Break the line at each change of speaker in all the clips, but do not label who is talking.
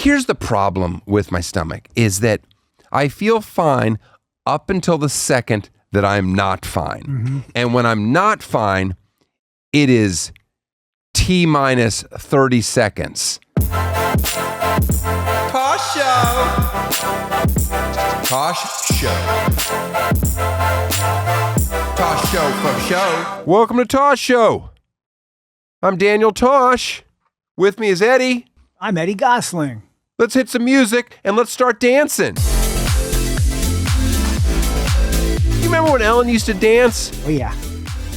Here's the problem with my stomach is that I feel fine up until the second that I'm not fine. Mm-hmm. And when I'm not fine, it is T minus 30 seconds. Tosh Show. Tosh Show. Tosh Show for show. Welcome to Tosh Show. I'm Daniel Tosh. With me is Eddie.
I'm Eddie Gossling.
Let's hit some music and let's start dancing. You remember when Ellen used to dance?
Oh, yeah.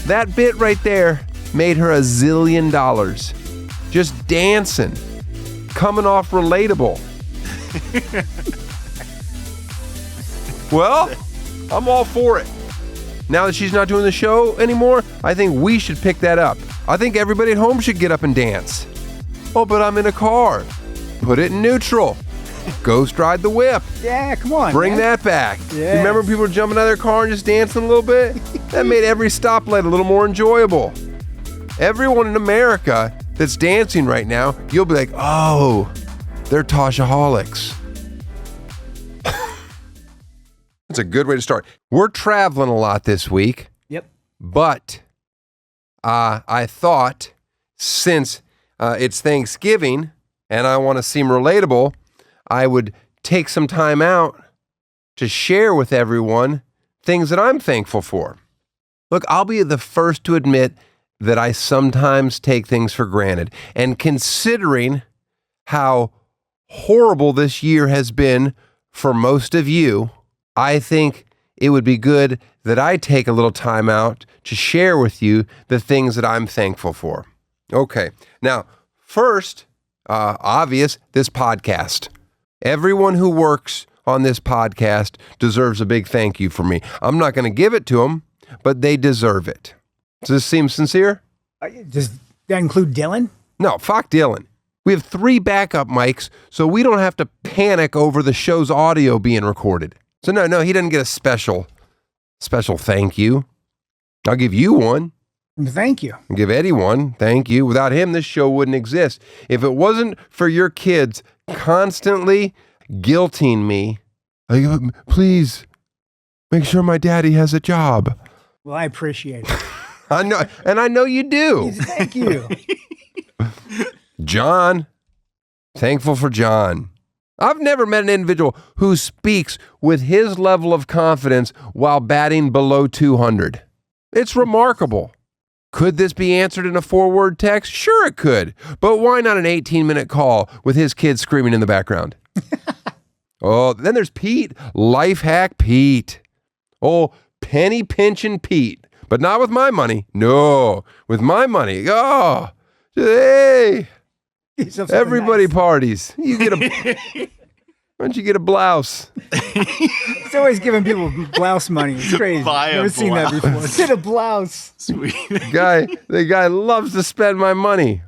That bit right there made her $1 zillion. Just dancing. Coming off relatable. Well, I'm all for it. Now that she's not doing the show anymore, I think we should pick that up. I think everybody at home should get up and dance. Oh, but I'm in a car. Put it in neutral. Ghost ride the whip.
Yeah, come on.
Bring that back.
Yes.
You remember people were jumping out of their car and just dancing a little bit? That made every stoplight a little more enjoyable. Everyone in America that's dancing right now, you'll be like, oh, they're Toshaholics. That's a good way to start. We're traveling a lot this week.
Yep.
But I thought since it's Thanksgiving and I want to seem relatable, I would take some time out to share with everyone things that I'm thankful for. Look, I'll be the first to admit that I sometimes take things for granted. And considering how horrible this year has been for most of you, I think it would be good that I take a little time out to share with you the things that I'm thankful for. Okay, now, first, obvious, this podcast. Everyone who works on this podcast deserves a big thank you from me. I'm not going to give it to them, but they deserve it. Does this seem sincere?
Does that include Dylan?
No, fuck Dylan. We have 3 backup mics, so we don't have to panic over the show's audio being recorded. So no, he doesn't get a special thank you. I'll give you one.
Thank you.
I'll give Eddie one. Thank you. Without him, this show wouldn't exist. If it wasn't for your kids constantly guilting me, like, please make sure my daddy has a job.
Well, I appreciate it.
I know, and I know you do.
Thank you.
John, thankful for John. I've never met an individual who speaks with his level of confidence while batting below 200. It's remarkable. Could this be answered in a 4-word text? Sure it could. But why not an 18-minute call with his kids screaming in the background? Oh, then there's Pete, life hack Pete. Oh, penny pinching Pete. But not with my money. No, with my money. Oh, hey. Everybody nice. Parties. You get a. Why don't you get a blouse?
He's always giving people blouse money. It's crazy. I've never seen that before. Get a blouse.
Sweet. The guy loves to spend my money.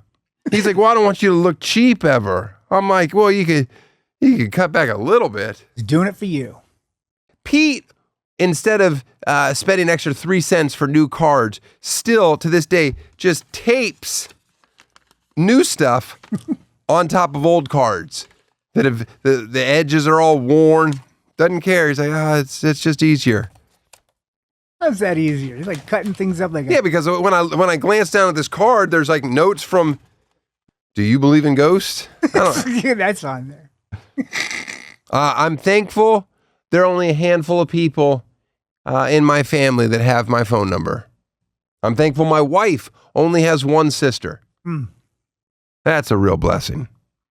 He's like, well, I don't want you to look cheap ever. I'm like, well, you could cut back a little bit.
He's doing it for you.
Pete, instead of spending an extra 3 cents for new cards, still to this day just tapes new stuff on top of old cards that have the edges are all worn. Doesn't care. He's like, it's just easier.
How's that easier? He's like cutting things up like
yeah, because when I glance down at this card, there's like notes from. Do you believe in ghosts?
That's on there.
I'm thankful there are only a handful of people in my family that have my phone number. I'm thankful my wife only has one sister. That's a real blessing.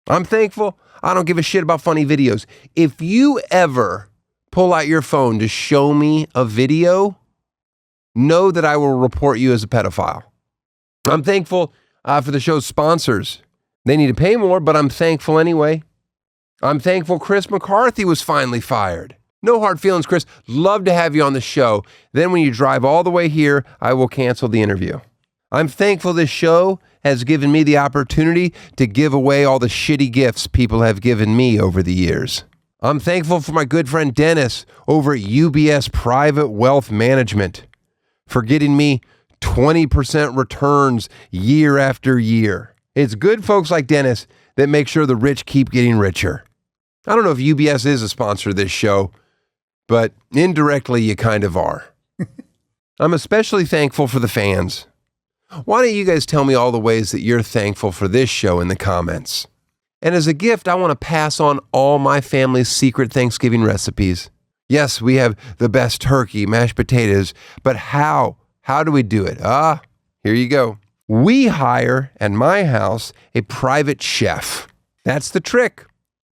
I'm thankful I don't give a shit about funny videos. If you ever pull out your phone to show me a video, know that I will report you as a pedophile. I'm thankful for the show's sponsors. They need to pay more, but I'm thankful anyway. I'm thankful Chris McCarthy was finally fired. No hard feelings, Chris. Love to have you on the show. Then when you drive all the way here, I will cancel the interview. I'm thankful this show has given me the opportunity to give away all the shitty gifts people have given me over the years. I'm thankful for my good friend Dennis over at UBS Private Wealth Management for getting me 20% returns year after year. It's good folks like Dennis that make sure the rich keep getting richer. I don't know if UBS is a sponsor of this show, but indirectly you kind of are. I'm especially thankful for the fans. Why don't you guys tell me all the ways that you're thankful for this show in the comments? And as a gift, I want to pass on all my family's secret Thanksgiving recipes. Yes, we have the best turkey, mashed potatoes, but how? How do we do it? Here you go. We hire, at my house, a private chef. That's the trick.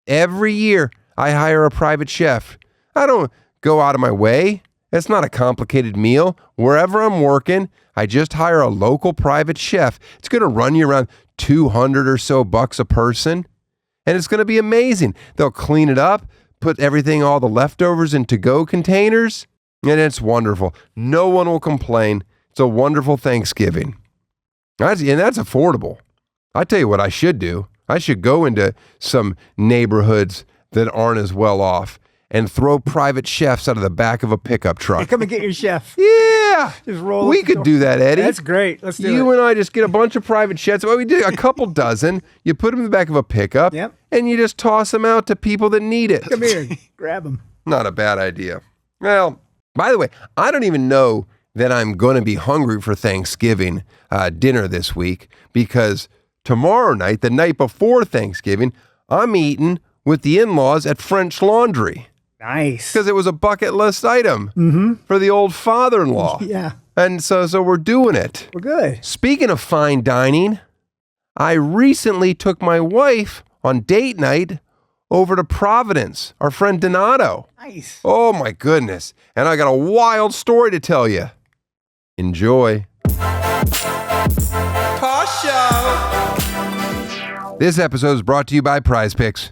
Every year, I hire a private chef. I don't go out of my way. It's not a complicated meal. Wherever I'm working, I just hire a local private chef. It's going to run you around $200 or so a person, and it's going to be amazing. They'll clean it up, put everything, all the leftovers in to-go containers, and it's wonderful. No one will complain. It's a wonderful Thanksgiving. And that's affordable. I tell you what I should do. I should go into some neighborhoods that aren't as well off and throw private chefs out of the back of a pickup truck.
Hey, come and get your chef.
Yeah.
Just roll.
We could do that, Eddie.
That's great. Let's do it.
You and I just get a bunch of private chefs. Well, we did a couple dozen. You put them in the back of a pickup,
Yep.
and you just toss them out to people that need it.
Come here. Grab them.
Not a bad idea. Well, by the way, I don't even know that I'm going to be hungry for Thanksgiving dinner this week, because tomorrow night, the night before Thanksgiving, I'm eating with the in-laws at French Laundry.
Nice.
Because it was a bucket list item for the old father-in-law.
Yeah.
And so we're doing it.
We're good.
Speaking of fine dining, I recently took my wife on date night over to Providence, our friend Donato.
Nice.
Oh my goodness. And I got a wild story to tell you. Enjoy. Tosh Show. This episode is brought to you by Prize Picks.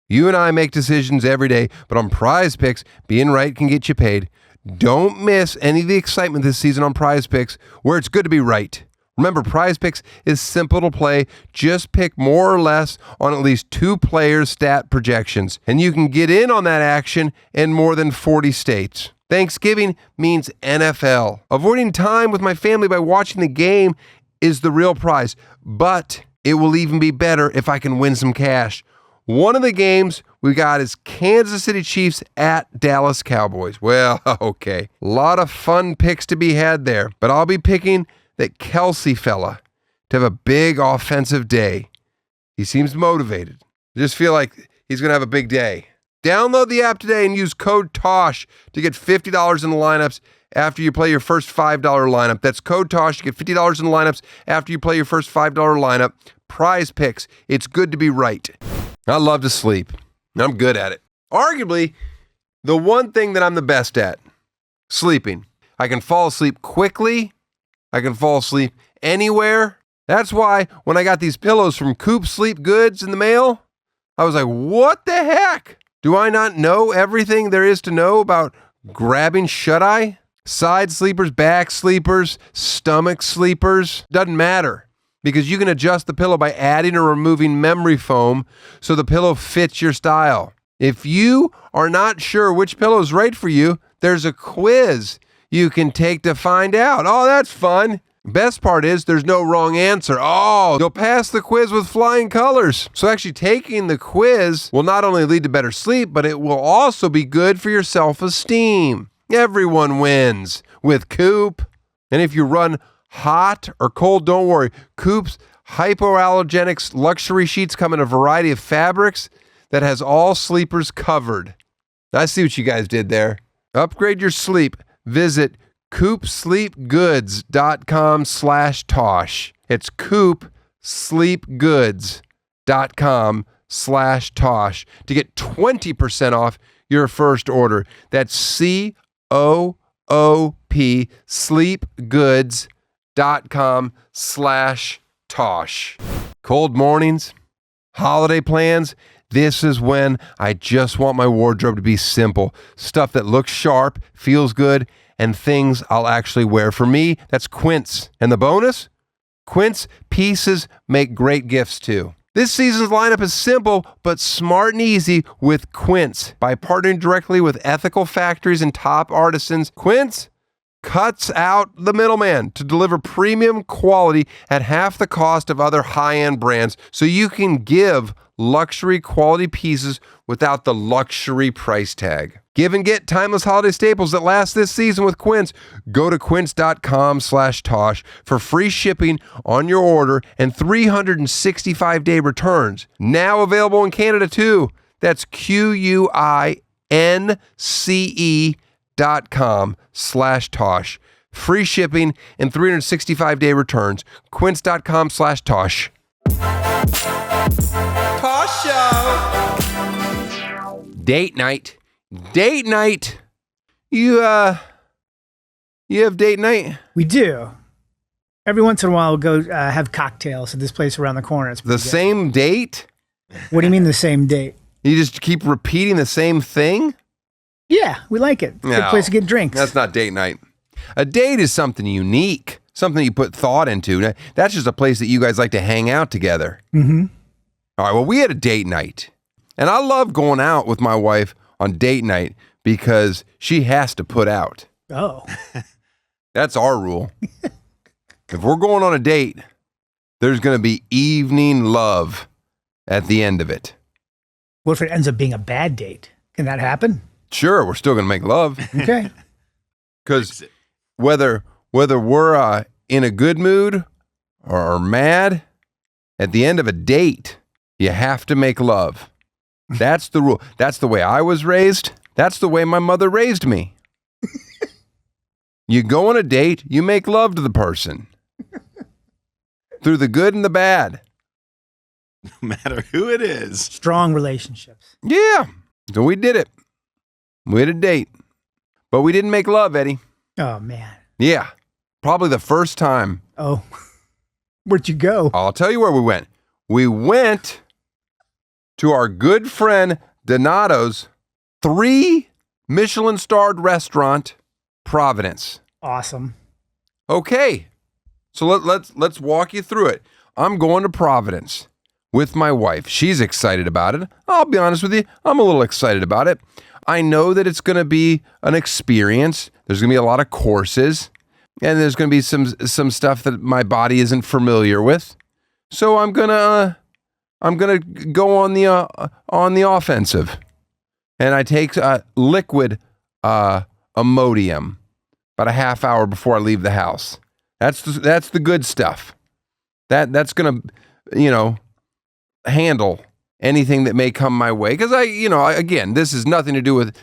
You and I make decisions every day, but on Prize Picks, being right can get you paid. Don't miss any of the excitement this season on Prize Picks, where it's good to be right. Remember, Prize Picks is simple to play. Just pick more or less on at least 2 players' stat projections, and you can get in on that action in more than 40 states. Thanksgiving means NFL. Avoiding time with my family by watching the game is the real prize, but it will even be better if I can win some cash. One of the games we got is Kansas City Chiefs at Dallas Cowboys. Well, okay. A lot of fun picks to be had there, but I'll be picking that Kelsey fella to have a big offensive day. He seems motivated. I just feel like he's going to have a big day. Download the app today and use code TOSH to get $50 in the lineups after you play your first $5 lineup. That's code TOSH to get $50 in the lineups after you play your first $5 lineup. Prize Picks. It's good to be right. I love to sleep. I'm good at it. Arguably, the one thing that I'm the best at, sleeping. I can fall asleep quickly. I can fall asleep anywhere. That's why when I got these pillows from Coop Sleep Goods in the mail, I was like, what the heck? Do I not know everything there is to know about grabbing shut-eye? Side sleepers, back sleepers, stomach sleepers, doesn't matter. Because you can adjust the pillow by adding or removing memory foam so the pillow fits your style. If you are not sure which pillow is right for you, there's a quiz you can take to find out. Oh, that's fun. Best part is there's no wrong answer. Oh, you'll pass the quiz with flying colors. So actually taking the quiz will not only lead to better sleep, but it will also be good for your self-esteem. Everyone wins with Coop. And if you run hot or cold, don't worry. Coop's hypoallergenic luxury sheets come in a variety of fabrics that has all sleepers covered. I see what you guys did there. Upgrade your sleep. Visit coopsleepgoods.com/Tosh. It's coopsleepgoods.com/Tosh to get 20% off your first order. That's COOP sleepgoods.com/Tosh. Cold mornings, holiday plans. This is when I just want my wardrobe to be simple. Stuff that looks sharp, feels good, and things I'll actually wear. For me, that's Quince. And the bonus? Quince pieces make great gifts too. This season's lineup is simple, but smart and easy with Quince. By partnering directly with ethical factories and top artisans, Quince cuts out the middleman to deliver premium quality at half the cost of other high-end brands, so you can give luxury quality pieces without the luxury price tag. Give and get timeless holiday staples that last this season with Quince. Go to quince.com/Tosh for free shipping on your order and 365-day returns. Now available in Canada too. That's QUINCE.com/Tosh. Free shipping and 365-day returns. Quince.com/Tosh. Tosh Show. Date night. Date night. You have date night?
We do. Every once in a while, we'll go have cocktails at this place around the corner. It's
the same date?
What do you mean the same date?
You just keep repeating the same thing?
Yeah, we like it. It's a good place to get drinks.
That's not date night. A date is something unique, something you put thought into. That's just a place that you guys like to hang out together.
Mm-hmm.
All right, well, we had a date night. And I love going out with my wife on date night because she has to put out.
Oh.
That's our rule. If we're going on a date, there's going to be evening love at the end of it.
What if it ends up being a bad date? Can that happen?
Sure, we're still going to make love.
Okay.
Because whether we're in a good mood or mad, at the end of a date, you have to make love. That's the rule. That's the way I was raised. That's the way my mother raised me. You go on a date, you make love to the person. Through the good and the bad.
No matter who it is.
Strong relationships.
Yeah. So we did it. We had a date. But we didn't make love, Eddie.
Oh, man.
Yeah. Probably the first time.
Oh. Where'd you go?
I'll tell you where we went. We went to our good friend Donato's 3 Michelin-starred restaurant, Providence.
Awesome.
Okay. So let's walk you through it. I'm going to Providence with my wife. She's excited about it. I'll be honest with you. I'm a little excited about it. I know that it's going to be an experience. There's going to be a lot of courses, and there's going to be some stuff that my body isn't familiar with. So I'm gonna go on the offensive, and I take liquid Imodium about a half hour before I leave the house. That's the good stuff. That's gonna handle anything that may come my way. Because again, this has nothing to do with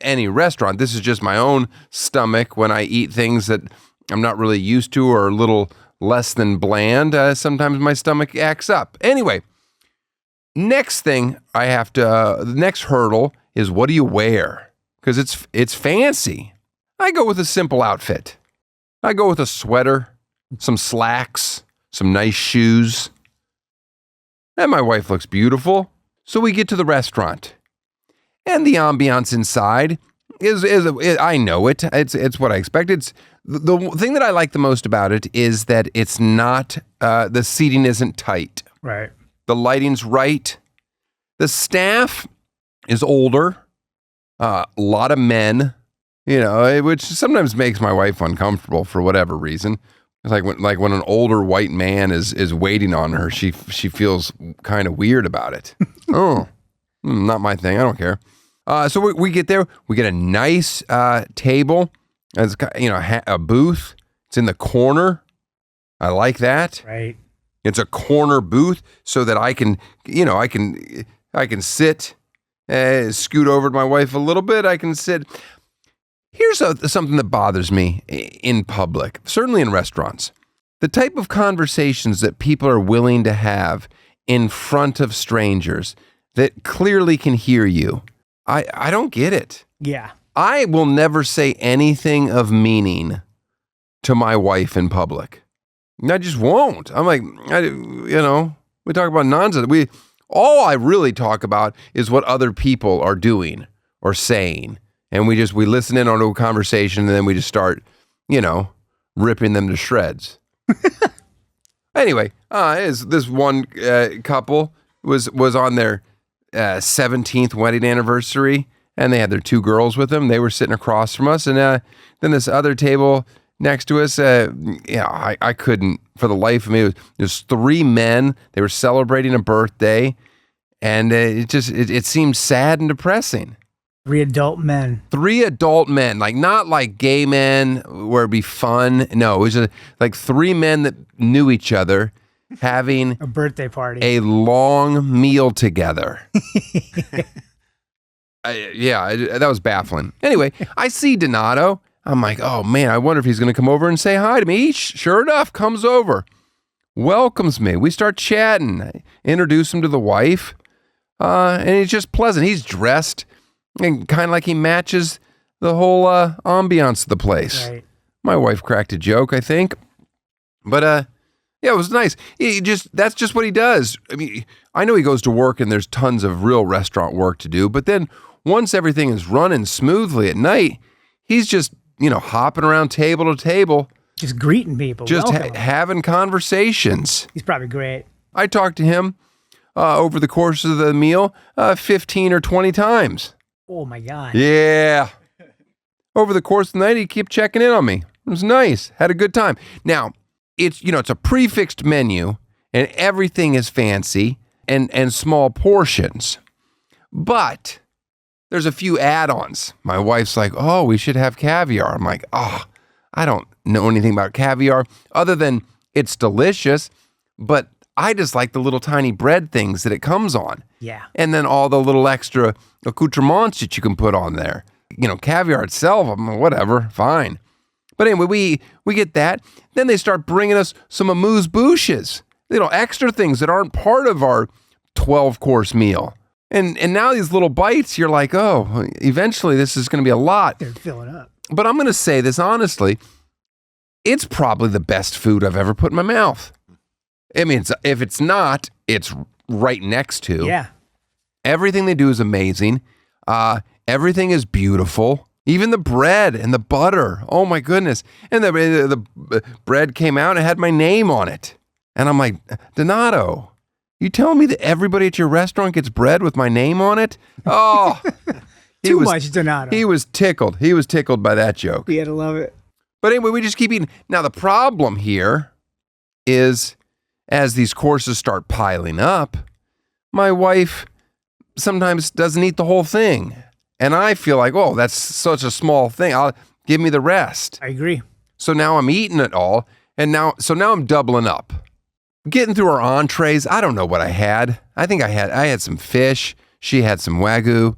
any restaurant. This is just my own stomach when I eat things that I'm not really used to or a little less than bland. Sometimes my stomach acts up. Anyway, next thing the next hurdle is, what do you wear? Because it's fancy. I go with a simple outfit. I go with a sweater, some slacks, some nice shoes. And my wife looks beautiful. So we get to the restaurant. And the ambiance inside is I know it. It's what I expect. It's the thing that I like the most about it is that it's not the seating isn't tight.
Right.
The lighting's right. The staff is older. A lot of men, which sometimes makes my wife uncomfortable for whatever reason. It's like when an older white man is waiting on her, she feels kind of weird about it. Oh, not my thing. I don't care. So we get there. We get a nice table. It's a booth. It's in the corner. I like that.
Right.
It's a corner booth so that I can sit, scoot over to my wife a little bit. I can sit. Here's something that bothers me in public, certainly in restaurants. The type of conversations that people are willing to have in front of strangers that clearly can hear you. I don't get it.
Yeah.
I will never say anything of meaning to my wife in public. I just won't. I'm like, we talk about nonsense. All I really talk about is what other people are doing or saying. And we listen in on a conversation, and then we just start, ripping them to shreds. Anyway, this one couple was on their 17th wedding anniversary, and they had their 2 girls with them. They were sitting across from us, and then this other table next to us, I couldn't, for the life of me, it was 3 men. They were celebrating a birthday, and it seemed sad and depressing.
3 adult men.
3 adult men, like not like gay men where it'd be fun. No, it was just like 3 men that knew each other having
a birthday party,
a long meal together. That was baffling. Anyway, I see Donato. I'm like, oh man, I wonder if he's going to come over and say hi to me. He sure enough comes over, welcomes me. We start chatting. I introduce him to the wife, and he's just pleasant. He's dressed and kind of like he matches the whole ambiance of the place.
Right.
My wife cracked a joke, I think, but yeah, it was nice. That's just what he does. I mean, I know he goes to work and there's tons of real restaurant work to do, but then once everything is running smoothly at night, he's just, hopping around table to table.
Just greeting people.
Just having conversations.
He's probably great.
I talked to him over the course of the meal 15 or 20 times.
Oh, my God.
Yeah. Over the course of the night, he kept checking in on me. It was nice. Had a good time. Now, it's a prefixed menu, and everything is fancy and small portions. But there's a few add-ons. My wife's like, oh, we should have caviar. I'm like, oh, I don't know anything about caviar other than it's delicious, but I just like the little tiny bread things that it comes on.
Yeah.
And then all the little extra accoutrements that you can put on there. Caviar itself, I'm like, whatever, fine. But anyway, we get that. Then they start bringing us some amuse-bouches, extra things that aren't part of our 12-course meal. And now these little bites, you're like, oh, eventually this is going to be a lot.
They're filling up.
But I'm going to say this honestly, it's probably the best food I've ever put in my mouth. I mean, if it's not, it's right next to.
Yeah.
Everything they do is amazing. Everything is beautiful. Even the bread and the butter. Oh my goodness. And the bread came out and had my name on it. And I'm like, Donato, you telling me that everybody at your restaurant gets bread with my name on it? Oh,
Too much Donato.
He was tickled. He was tickled by that joke.
He had to love it.
But anyway, we just keep eating. Now, the problem here is as these courses start piling up, my wife sometimes doesn't eat the whole thing. And I feel like, oh, that's such a small thing. Give me the rest.
I agree.
So now I'm eating it all. And now I'm doubling up. Getting through our entrees, I don't know what I had. I think I had some fish. She had some Wagyu.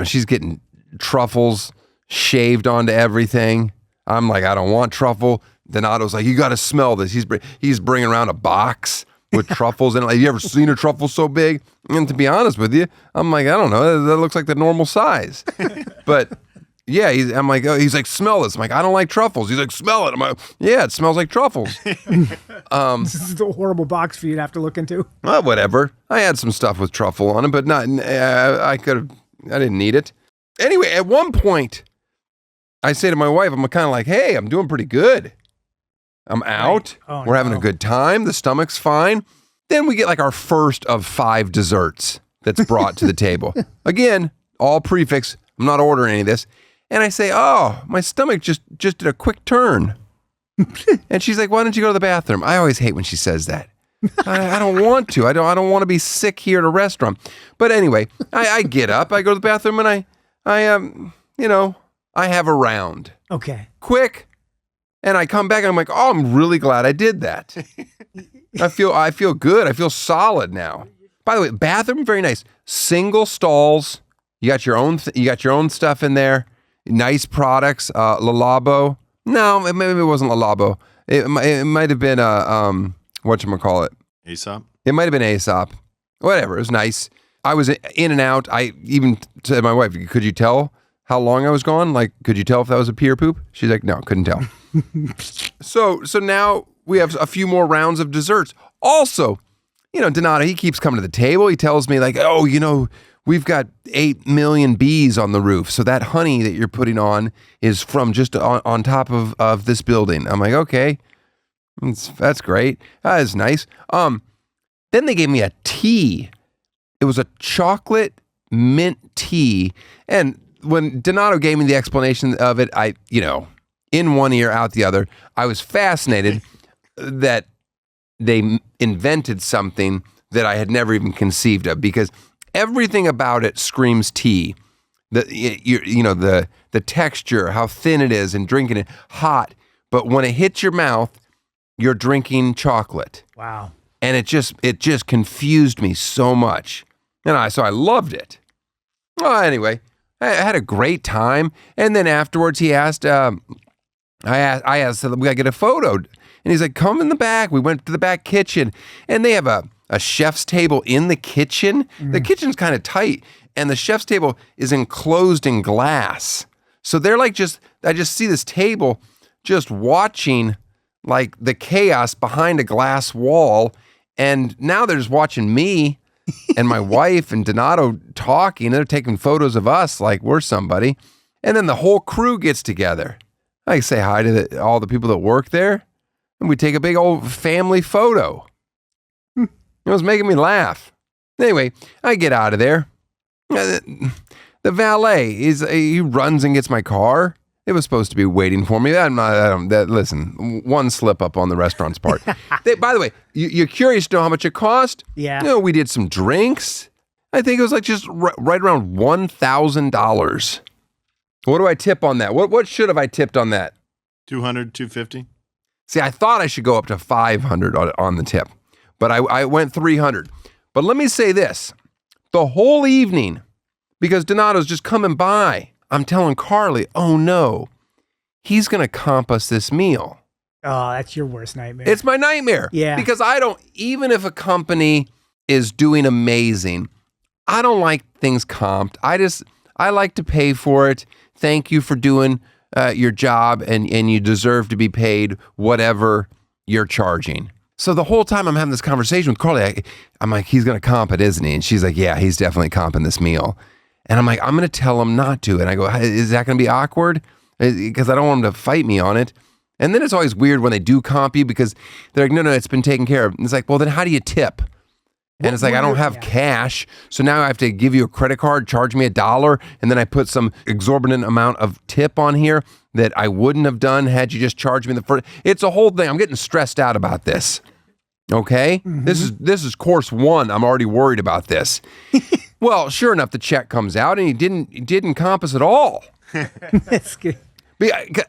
She's getting truffles shaved onto everything. I'm like, I don't want truffle. Donato's like, you got to smell this. He's bringing around a box with truffles in it. Like, you ever seen a truffle so big? And to be honest with you, I'm like, I don't know. That looks like the normal size. But yeah, I'm like, oh, he's like, smell this. I'm like, I don't like truffles. He's like, smell it. I'm like, yeah, it smells like truffles.
This is a horrible box for you to have to look into.
Well, whatever. I had some stuff with truffle on it, but not. I didn't need it. Anyway, at one point, I say to my wife, I'm kind of like, hey, I'm doing pretty good. I'm out.
Right. Oh,
We're having a good time. The stomach's fine. Then we get like our first of 5 desserts that's brought to the table. Again, all prefix. I'm not ordering any of this. And I say, oh, my stomach just did a quick turn. And she's like, why don't you go to the bathroom? I always hate when she says that. I don't want to. I don't want to be sick here at a restaurant. But anyway, I get up, I go to the bathroom, and I have a round.
Okay.
Quick. And I come back and I'm like, oh, I'm really glad I did that. I feel good. I feel solid now. By the way, bathroom, very nice. Single stalls. You got your own stuff in there. Nice products. Lalabo. No, maybe it wasn't Lalabo. It might have been whatchamacallit?
Aesop?
It might have been Aesop. Whatever. It was nice. I was in and out. I even said to my wife, could you tell how long I was gone? Like, could you tell if that was a pee or poop? She's like, no, couldn't tell. So now we have a few more rounds of desserts. Also, Donato, he keeps coming to the table. He tells me like, oh, we've got 8 million bees on the roof. So that honey that you're putting on is from just on top of this building. I'm like, okay, that's great. That is nice. Then they gave me a tea. It was a chocolate mint tea. And when Donato gave me the explanation of it, in one ear, out the other, I was fascinated that they invented something that I had never even conceived of, because everything about it screams tea. The texture, how thin it is, and drinking it hot. But when it hits your mouth, you're drinking chocolate.
Wow.
And it just confused me so much. And so I loved it. Well, anyway, I had a great time. And then afterwards he asked, I asked, we gotta get a photo. And he's like, come in the back. We went to the back kitchen, and they have a chef's table in the kitchen. The kitchen's kind of tight, and the chef's table is enclosed in glass. So they're like I just see this table just watching like the chaos behind a glass wall. And now they're just watching me and my wife and Donato talking. They're taking photos of us like we're somebody. And then the whole crew gets together. I say hi to all the people that work there, and we take a big old family photo. It was making me laugh. Anyway, I get out of there. The valet he runs and gets my car. It was supposed to be waiting for me. Listen, one slip up on the restaurant's part. By the way, you're curious to know how much it cost?
Yeah.
We did some drinks. I think it was like just right around $1,000. What do I tip on that? What should have I tipped on that?
200, 250.
See, I thought I should go up to 500 on the tip, but I went 300. But let me say this. The whole evening, because Donato's just coming by, I'm telling Carly, oh no, he's going to comp us this meal.
Oh, that's your worst nightmare.
It's my nightmare.
Yeah.
Because even if a company is doing amazing, I don't like things comped. I like to pay for it. Thank you for doing your job, and you deserve to be paid whatever you're charging. So the whole time I'm having this conversation with Carly, I'm like, he's going to comp it, isn't he? And she's like, yeah, he's definitely comping this meal. And I'm like, I'm going to tell him not to. And I go, is that going to be awkward? Because I don't want him to fight me on it. And then it's always weird when they do comp you, because they're like, no, it's been taken care of. And it's like, well, then how do you tip? And it's like, I don't have cash. So now I have to give you a credit card, charge me $1. And then I put some exorbitant amount of tip on here that I wouldn't have done had you just charged me the first. It's a whole thing. I'm getting stressed out about this. Okay? Mm-hmm. This is course one. I'm already worried about this. Well, sure enough, the check comes out, and he didn't comp us at all.
That's good.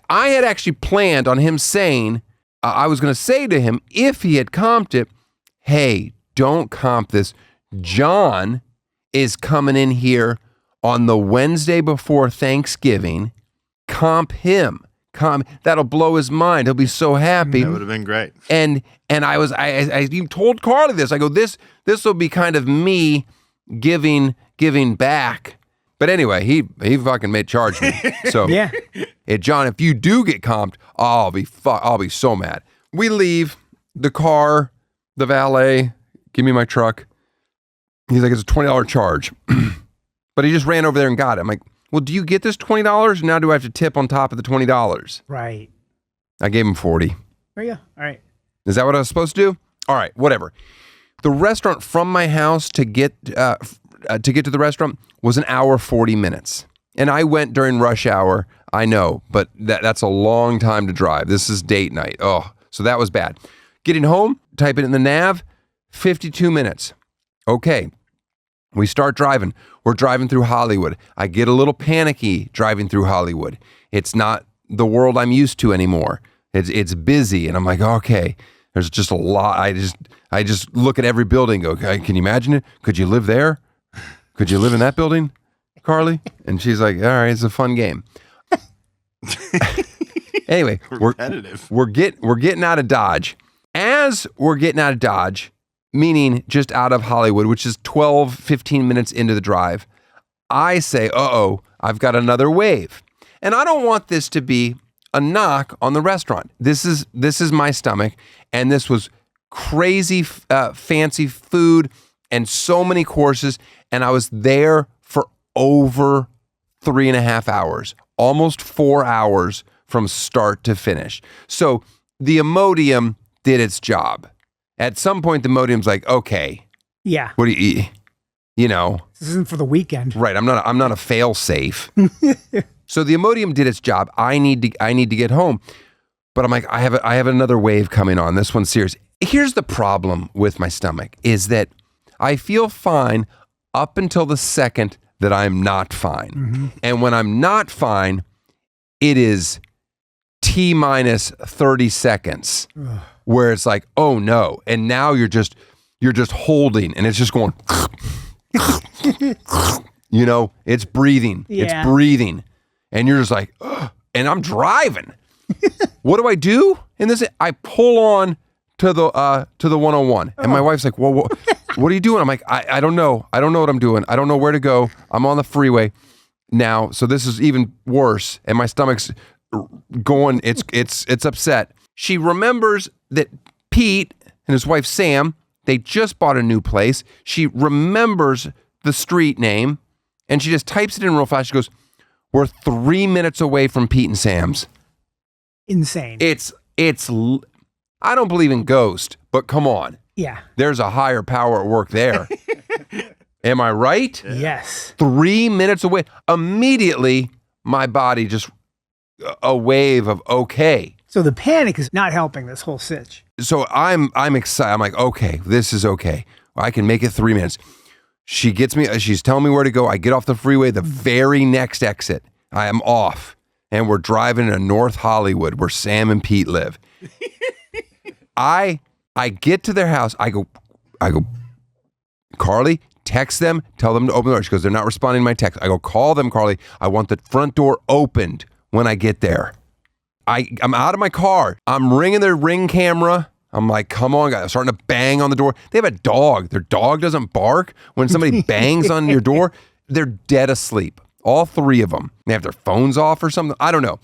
I had actually planned on him saying, I was going to say to him, if he had comped it, hey, don't comp this. John is coming in here on the Wednesday before Thanksgiving. Comp him. That'll blow his mind. He'll be so happy.
That would have been great.
And I even told Carly this. I go, this will be kind of me giving back. But anyway, he fucking charged me. So
yeah.
John, if you do get comped, I'll be so mad. We leave the car, the valet, give me my truck. He's like, it's a $20 charge. But he just ran over there and got it. I'm like, well, do you get this $20? Now do I have to tip on top of the $20?
Right.
I gave him $40.
There you go. All right.
Is that what I was supposed to do? All right, whatever. The restaurant from my house to get to the restaurant was an hour 40 minutes. And I went during rush hour, I know, but that's a long time to drive. This is date night. Oh, so that was bad. Getting home, type it in the nav, 52 minutes. Okay, we start driving. We're driving through Hollywood. I get a little panicky driving through Hollywood. It's not the world I'm used to anymore. It's busy, and I'm like, okay, there's just a lot. I just look at every building and go, okay, can you imagine it? Could you live there? Could you live in that building, Carly? And she's like, all right, it's a fun game. Anyway, we're getting out of Dodge. As we're getting out of Dodge, meaning just out of Hollywood, which is 12, 15 minutes into the drive, I say, uh-oh, I've got another wave. And I don't want this to be a knock on the restaurant. This is my stomach, and this was crazy fancy food and so many courses, and I was there for over 3.5 hours, almost 4 hours from start to finish. So the Imodium did its job. At some point, the Imodium's like, okay,
yeah,
what do you eat? you know.
This isn't for the weekend.
Right. I'm not a fail safe. So the Imodium did its job. I need to get home. But I'm like, I have another wave coming on. This one's serious. Here's the problem with my stomach is that I feel fine up until the second that I'm not fine. Mm-hmm. And when I'm not fine, it is T minus 30 seconds where it's like, oh no. And now you're just holding and it's just going, you know, it's breathing. Yeah. It's breathing. And you're just like, ugh. And I'm driving. What do I do in this? I pull on to the 101. And my wife's like, well, what are you doing? I'm like, I don't know. I don't know what I'm doing. I don't know where to go. I'm on the freeway now. So this is even worse. And my stomach's going, it's upset. She remembers that Pete and his wife, Sam, they just bought a new place. She remembers the street name and she just types it in real fast. She goes, we're 3 minutes away from Pete and Sam's.
Insane.
It's I don't believe in ghost, but come on.
Yeah.
There's a higher power at work there. Am I right?
Yes.
3 minutes away. Immediately, my body just a wave of okay.
So the panic is not helping this whole sitch.
So I'm excited. I'm like, okay, this is okay. I can make it 3 minutes. She gets me, she's telling me where to go. I get off the freeway, the very next exit. I am off. And we're driving to North Hollywood where Sam and Pete live. I get to their house. I go, Carly, text them, tell them to open the door. She goes, they're not responding to my text. I go, call them, Carly. I want the front door opened when I get there. I'm out of my car. I'm ringing their Ring camera. I'm like, come on, guys. I'm starting to bang on the door. They have a dog. Their dog doesn't bark when somebody bangs on your door. They're dead asleep. All three of them. They have their phones off or something. I don't know.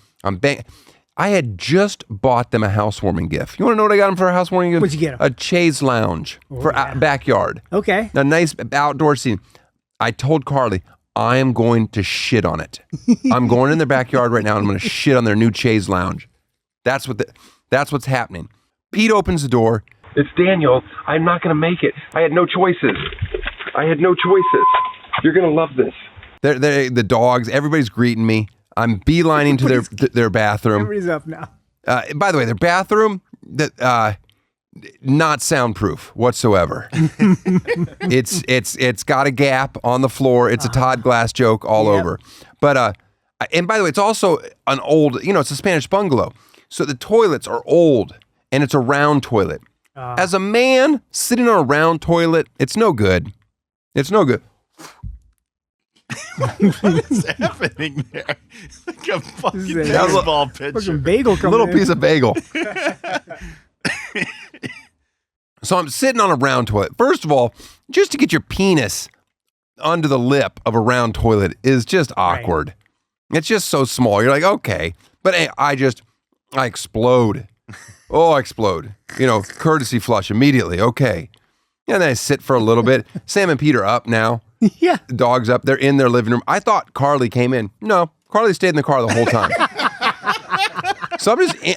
I had just bought them a housewarming gift. You want to know what I got them for a housewarming gift?
What'd you get them?
A chaise lounge for backyard.
Okay.
A nice outdoor scene. I told Carly, I am going to shit on it. I'm going in their backyard right now and I'm going to shit on their new chaise lounge. That's what's happening. Pete opens the door. It's Daniel. I'm not going to make it. I had no choices. You're going to love this. The dogs, everybody's greeting me. I'm beelining to their bathroom.
Everybody's up now.
By the way, their bathroom, not soundproof whatsoever. It's got a gap on the floor. It's a Todd Glass joke all over. But and by the way, it's also an old, it's a Spanish bungalow. So the toilets are old and it's a round toilet. As a man sitting on a round toilet, it's no good. It's no good.
What is happening there? Like a fucking baseball pitcher.
Fucking bagel coming
Little
in.
piece of bagel. So I'm sitting on a round toilet. First of all, just to get your penis under the lip of a round toilet is just awkward. Right. It's just so small. You're like, okay. But hey, I explode. Oh, I explode. Courtesy flush immediately. Okay. And then I sit for a little bit. Sam and Pete are up now.
Yeah.
The dog's up. They're in their living room. I thought Carly came in. No, Carly stayed in the car the whole time. So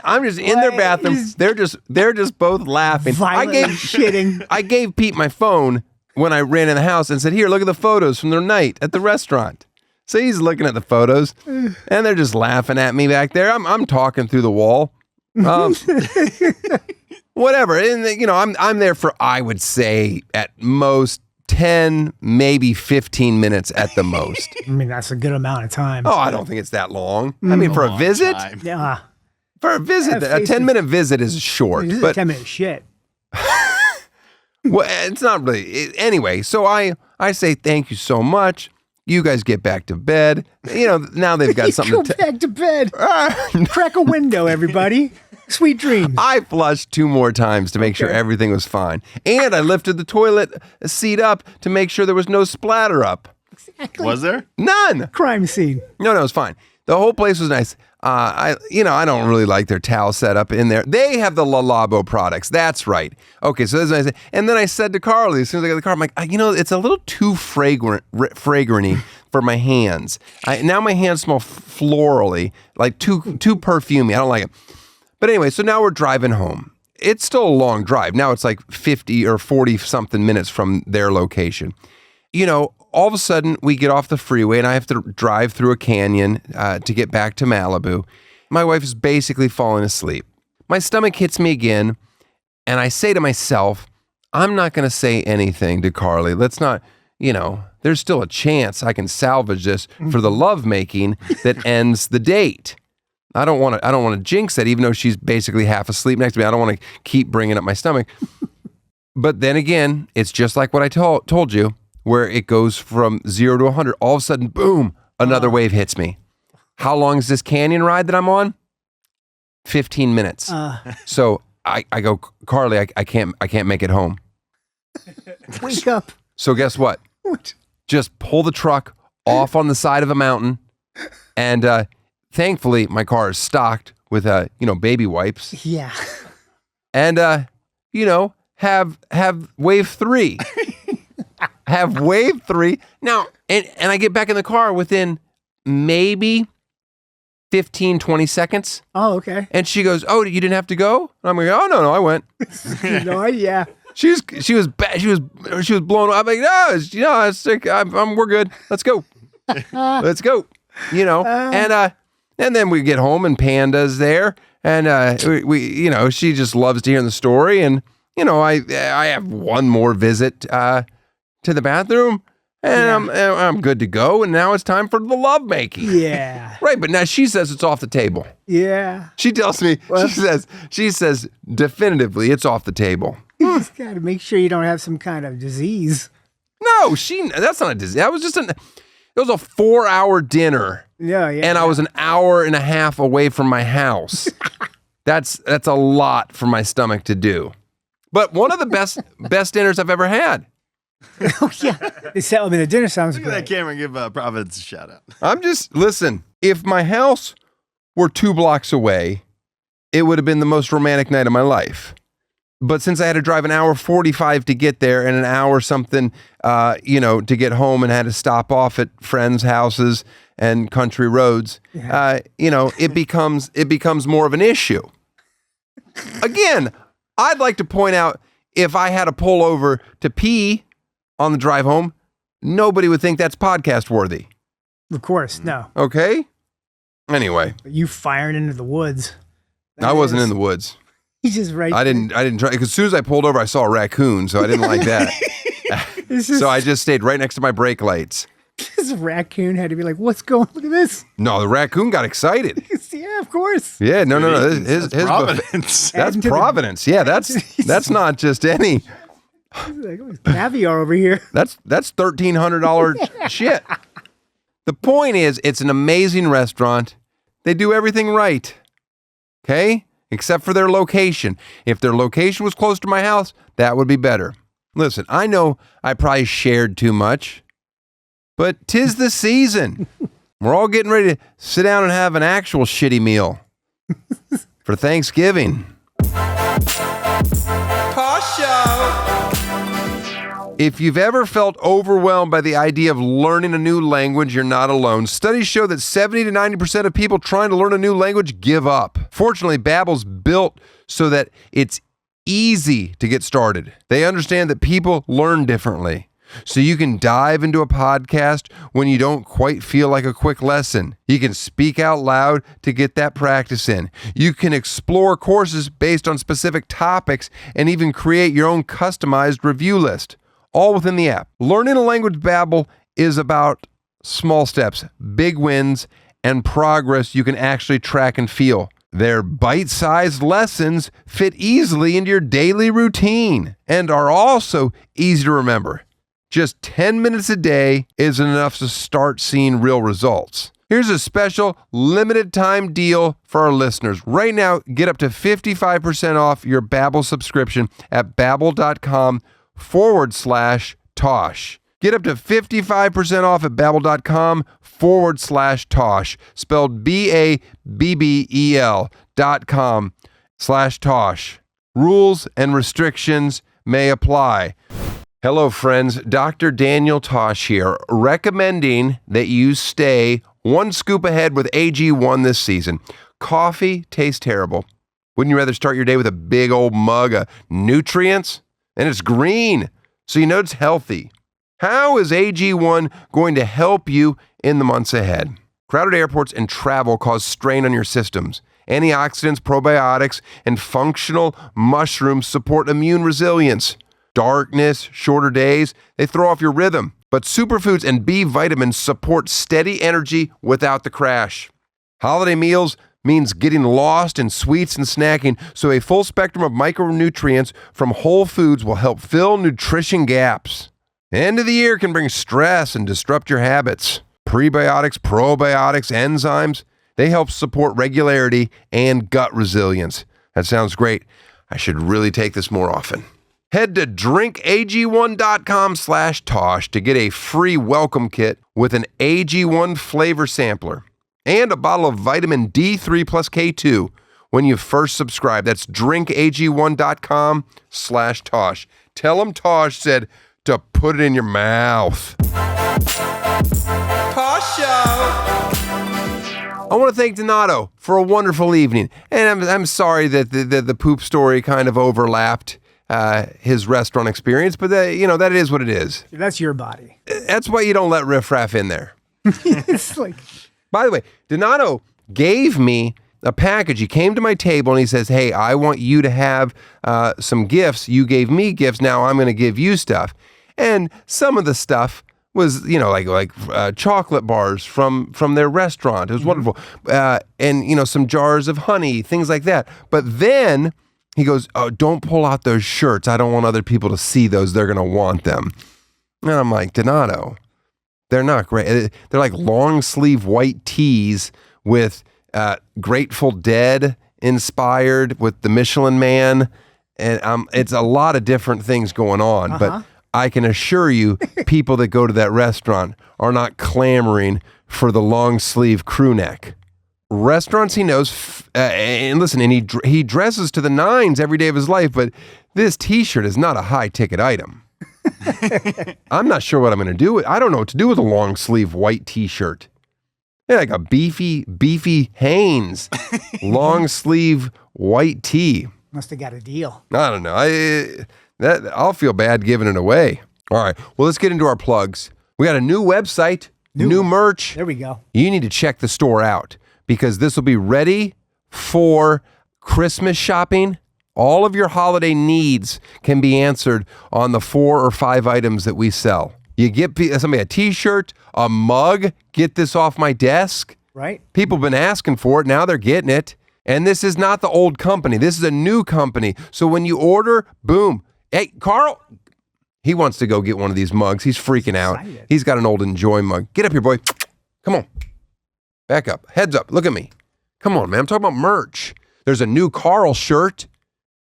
I'm just in their bathroom. They're just both laughing.
Shitting.
I gave Pete my phone when I ran in the house and said, "Here, look at the photos from their night at the restaurant." So he's looking at the photos, and they're just laughing at me back there. I'm talking through the wall. Whatever, and I'm there for, I would say, at most 10, maybe 15 minutes at the most.
I mean, that's a good amount of time.
Oh, I don't think it's that long. I mean, for a visit?
Yeah.
For a visit, a 10-minute visit is short.
This is a 10-minute shit.
Well, it's not really. Anyway, so I say thank you so much. You guys get back to bed. Now they've got something
to back to bed. Crack a window, everybody. Sweet dreams.
I flushed 2 more times to make sure everything was fine. And I lifted the toilet seat up to make sure there was no splatter up.
Exactly.
Was there?
None.
Crime scene.
No, it was fine. The whole place was nice. I don't really like their towel setup in there. They have the Lalabo products. That's right. Okay, so that's what I said. And then I said to Carly, as soon as I got the car, I'm like, it's a little too fragranty for my hands. Now my hands smell florally, like too perfumey. I don't like it. But anyway, so now we're driving home. It's still a long drive. Now it's like 50 or 40 something minutes from their location. all of a sudden we get off the freeway and I have to drive through a canyon to get back to Malibu. My wife is basically falling asleep. My stomach hits me again, and I say to myself, I'm not going to say anything to Carly. Let's not, there's still a chance I can salvage this for the lovemaking that ends the date. I don't want to jinx that, even though she's basically half asleep next to me. I don't want to keep bringing up my stomach. But then again, it's just like what I told you, where it goes from 0 to 100. All of a sudden, boom, another wave hits me. How long is this canyon ride that I'm on? 15 minutes. So I go, Carly, I can't make it home.
Wake up.
So guess what?
What?
Just pull the truck off on the side of a mountain, and thankfully my car is stocked with baby wipes.
Yeah.
And have wave 3. Have wave 3. Now, and I get back in the car within maybe 15, 20 seconds.
Oh, okay.
And she goes, "Oh, you didn't have to go?" And I'm like, "Oh, no, I went."
Yeah.
She was blown up. I'm like, "No, it's sick. We're good. Let's go. Let's go." And then we get home and Panda's there, and we she just loves to hear the story, and I have one more visit to the bathroom. And I'm good to go, and now it's time for the lovemaking.
Yeah.
Right, but now she says it's off the table.
Yeah.
She tells me, she says definitively it's off the table.
You just got to make sure you don't have some kind of disease.
No, that's not a disease. That was it was a 4-hour dinner.
Yeah.
And I was an hour and a half away from my house. That's a lot for my stomach to do. But one of the best dinners I've ever had.
Oh, yeah. The dinner sounds
Look
great.
at that camera and give Providence a shout out.
Listen, if my house were 2 blocks away, it would have been the most romantic night of my life. But since I had to drive an hour 45 to get there and an hour something, to get home, and had to stop off at friends' houses and country roads, it becomes more of an issue. Again, I'd like to point out, if I had to pull over to pee on the drive home, nobody would think that's podcast worthy.
Of course, no.
Okay? Anyway.
But you firing into the woods.
I wasn't in the woods.
You just right.
I didn't try, because as soon as I pulled over, I saw a raccoon, so I didn't like that. So I just stayed right next to my brake lights.
This raccoon had to be like, "What's going? Look at this."
No, the raccoon got excited.
Yeah, of course.
Yeah, no. His
Providence.
That's Providence. Yeah, that's not just any.
Like, caviar over here.
That's $1,300 shit. The point is, it's an amazing restaurant. They do everything right. Okay? Except for their location. If their location was close to my house, that would be better. Listen, I know I probably shared too much, but 'tis the season. We're all getting ready to sit down and have an actual shitty meal for Thanksgiving. Tosh Show. If you've ever felt overwhelmed by the idea of learning a new language, you're not alone. Studies show that 70 to 90% of people trying to learn a new language give up. Fortunately, Babbel's built so that it's easy to get started. They understand that people learn differently. So you can dive into a podcast when you don't quite feel like a quick lesson. You can speak out loud to get that practice in. You can explore courses based on specific topics and even create your own customized review list, all within the app. Learning a language, Babbel, is about small steps, big wins, and progress you can actually track and feel. Their bite-sized lessons fit easily into your daily routine and are also easy to remember. Just 10 minutes a day isn't enough to start seeing real results. Here's a special limited time deal for our listeners. Right now, get up to 55% off your Babbel subscription at babbel.com/Tosh. Get up to 55% off at babbel.com/Tosh, spelled BABBEL.com/Tosh. Rules and restrictions may apply. Hello, friends. Dr. Daniel Tosh here, recommending that you stay one scoop ahead with AG1 this season. Coffee tastes terrible. Wouldn't you rather start your day with a big old mug of nutrients? And it's green, so you know it's healthy. How is AG1 going to help you in the months ahead? Crowded airports and travel cause strain on your systems. Antioxidants, probiotics, and functional mushrooms support immune resilience. Darkness, shorter days, they throw off your rhythm. But superfoods and B vitamins support steady energy without the crash. Holiday meals means getting lost in sweets and snacking, so a full spectrum of micronutrients from whole foods will help fill nutrition gaps. End of the year can bring stress and disrupt your habits. Prebiotics, probiotics, enzymes, they help support regularity and gut resilience. That sounds great. I should really take this more often. Head to drinkag1.com/Tosh to get a free welcome kit with an AG1 flavor sampler and a bottle of vitamin D3 plus K2 when you first subscribe. That's drinkag1.com/Tosh. Tell them Tosh said to put it in your mouth. Tosh Show! I want to thank Donato for a wonderful evening. And I'm sorry that the poop story kind of overlapped his restaurant experience, but that is what it is.
That's your body.
That's why you don't let riffraff in there.
It's like...
By the way, Donato gave me a package. He came to my table and he says, hey, I want you to have some gifts. You gave me gifts. Now I'm going to give you stuff. And some of the stuff was, like chocolate bars from their restaurant. It was wonderful. And, some jars of honey, things like that. But then he goes, oh, don't pull out those shirts. I don't want other people to see those. They're going to want them. And I'm like, Donato, they're not great. They're like long sleeve white tees with Grateful Dead inspired with the Michelin Man. And it's a lot of different things going on. But I can assure you, people that go to that restaurant are not clamoring for the long sleeve crew neck. Restaurants he knows, and listen, and he dresses to the nines every day of his life, but this T-shirt is not a high ticket item. I'm not sure what I'm going to do. I don't know what to do with a long sleeve white T-shirt. Yeah, like a beefy Hanes long sleeve white tee.
Must have got a deal.
I don't know. I'll feel bad giving it away. All right. Well, let's get into our plugs. We got a new website, new merch.
There we go.
You need to check the store out because this will be ready for Christmas shopping. All of your holiday needs can be answered on the 4 or 5 items that we sell. You get somebody a T-shirt, a mug, get this off my desk.
Right.
People have been asking for it. Now they're getting it. And this is not the old company. This is a new company. So when you order, boom. Hey, Carl, he wants to go get one of these mugs. He's freaking out. He's got an old Enjoy mug. Get up here, boy. Come on. Back up. Heads up. Look at me. Come on, man. I'm talking about merch. There's a new Carl shirt.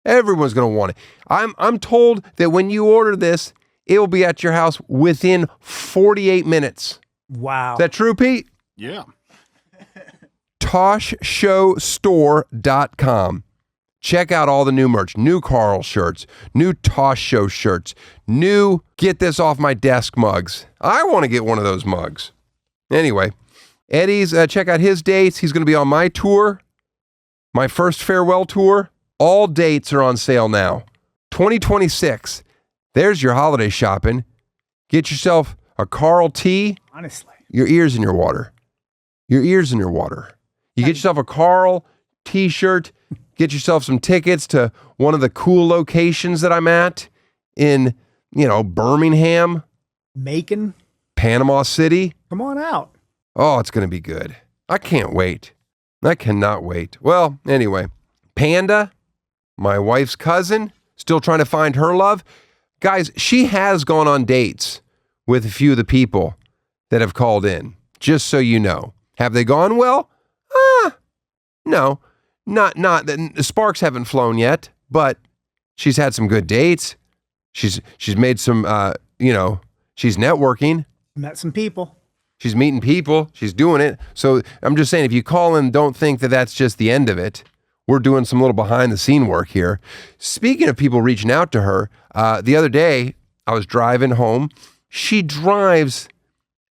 Everyone's going to want it. I'm told that when you order this, it will be at your house within 48 minutes.
Wow.
Is that true, Pete?
Yeah.
toshshowstore.com. Check out all the new merch, new Carl shirts, new Tosh Show shirts, new Get This Off My Desk mugs. I want to get one of those mugs. Anyway, Eddie's, check out his dates. He's going to be on my tour, my first farewell tour. All dates are on sale now. 2026. There's your holiday shopping. Get yourself a Carl tee.
Honestly.
Your ears in your water. Your ears in your water. You get yourself a Carl t-shirt. Get yourself some tickets to one of the cool locations that I'm at in, Birmingham.
Macon.
Panama City.
Come on out.
Oh, it's going to be good. I can't wait. I cannot wait. Well, anyway, Panda, my wife's cousin, still trying to find her love. Guys, she has gone on dates with a few of the people that have called in, just so you know. Have they gone well? No. Not the sparks haven't flown yet, but she's had some good dates. She's made some she's networking.
Met some people.
She's meeting people. She's doing it. So I'm just saying, if you call in, don't think that that's just the end of it. We're doing some little behind the scene work here. Speaking of people reaching out to her, the other day I was driving home. She drives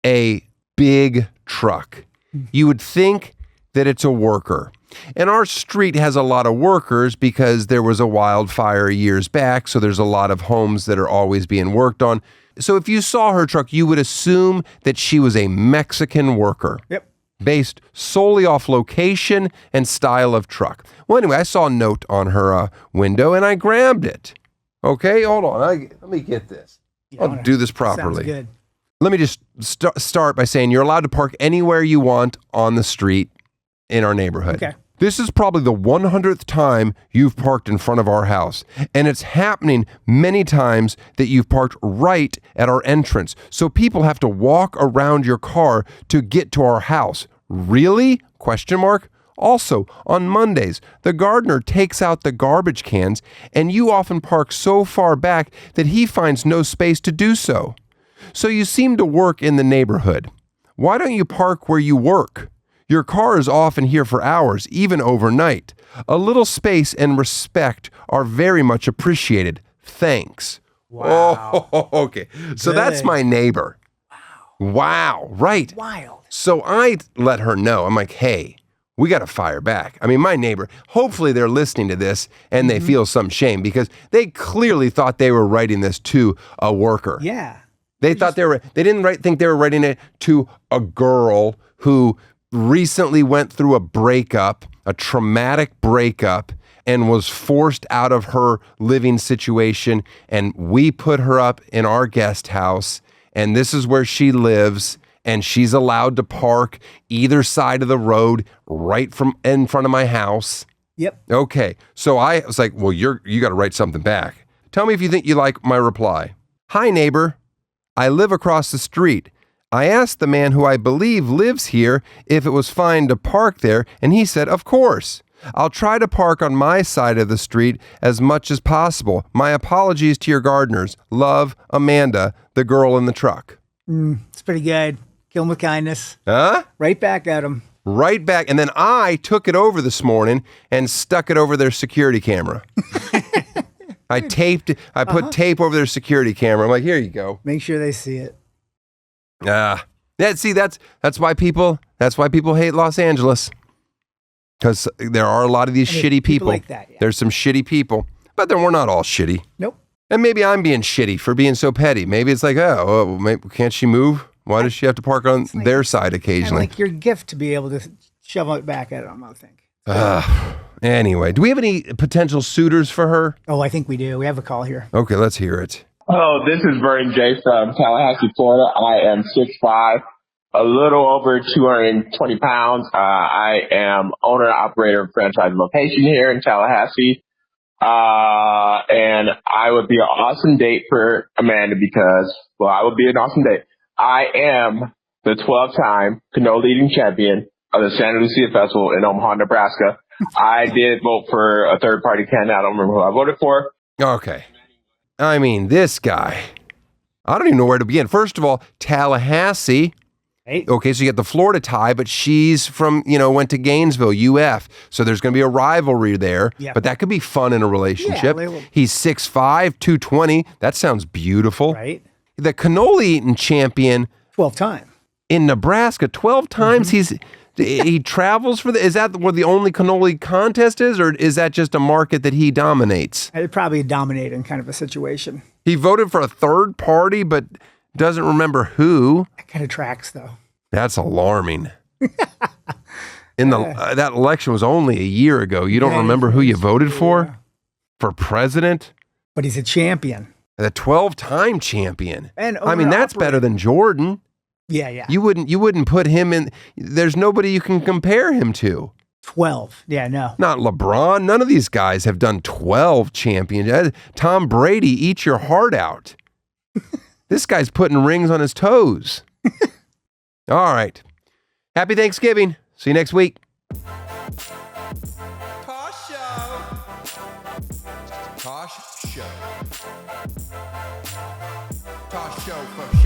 a big truck. You would think that it's a worker. And our street has a lot of workers because there was a wildfire years back, so there's a lot of homes that are always being worked on. So if you saw her truck, you would assume that she was a Mexican worker.
Yep.
Based solely off location and style of truck. Well, anyway, I saw a note on her window and I grabbed it. Okay, hold on. Let me get this. I'll do this properly.
Sounds good.
Let me just start by saying you're allowed to park anywhere you want on the street in our neighborhood.
Okay.
This is probably the 100th time you've parked in front of our house. And it's happening many times that you've parked right at our entrance. So people have to walk around your car to get to our house. Really? Question mark. Also, on Mondays, the gardener takes out the garbage cans and you often park so far back that he finds no space to do so. So you seem to work in the neighborhood. Why don't you park where you work? Your car is often here for hours, even overnight. A little space and respect are very much appreciated. Thanks.
Wow.
Oh, okay. So that's my neighbor. Wow. Right.
Wild.
So I let her know. I'm like, hey, we got to fire back. I mean, my neighbor, hopefully they're listening to this and they feel some shame because they clearly thought they were writing this to a worker.
Yeah.
They thought they didn't think they were writing it to a girl who recently went through a breakup, a traumatic breakup, and was forced out of her living situation. And we put her up in our guest house, and this is where she lives. And she's allowed to park either side of the road right from in front of my house.
Yep.
Okay. So I was like, well, you got to write something back. Tell me if you think you like my reply. Hi, neighbor. I live across the street. I asked the man who I believe lives here if it was fine to park there, and he said, of course. I'll try to park on my side of the street as much as possible. My apologies to your gardeners. Love, Amanda, the girl in the truck.
It's pretty good. Kill him with kindness.
Huh?
Right back at him.
Right back. And then I took it over this morning and stuck it over their security camera. I put tape over their security camera. I'm like, here you go.
Make sure they see it.
Yeah, see, that's why people hate Los Angeles. Because there are a lot of these shitty people.
Like that, yeah.
There's some shitty people, but then we're not all shitty.
Nope.
And maybe I'm being shitty for being so petty. Maybe it's like, maybe, can't she move? Why does she have to park on their side occasionally?
Like your gift to be able to shove it back at them, I think.
Anyway, do we have any potential suitors for her?
Oh, I think we do. We have a call here.
Okay, let's hear it.
Hello, this is Vernon J. from Tallahassee, Florida. I am 6'5", a little over 220 pounds. I am owner and operator of franchise location here in Tallahassee. And I would be an awesome date for Amanda because, I would be an awesome date. I am the 12-time cannoli eating champion of the Santa Lucia Festival in Omaha, Nebraska. I did vote for a third-party candidate. I don't remember who I voted for.
Okay. I mean, this guy, I don't even know where to begin. First of all, Tallahassee.
Hey.
Okay, so you get the Florida tie, but she's from, went to Gainesville, UF. So there's going to be a rivalry there.
Yeah.
But that could be fun in a relationship.
Yeah,
He's 6'5", 220. That sounds beautiful.
Right.
The cannoli eating champion.
12 times.
In Nebraska, 12 times. He travels for is that where the only cannoli contest is, or is that just a market that he dominates?
I'd probably dominate in kind of a situation.
He voted for a third party, but doesn't remember who.
That kind of tracks, though.
That's alarming. That election was only a year ago. You don't remember who you voted for president?
But he's a champion.
The 12-time champion.
And
I mean, that's better than Jordan.
Yeah.
You wouldn't put him in. There's nobody you can compare him to.
12. Yeah, no.
Not LeBron. None of these guys have done 12 champions. Tom Brady, eat your heart out. This guy's putting rings on his toes. All right. Happy Thanksgiving. See you next week. Tosh Show. Tosh Show. Tosh Show for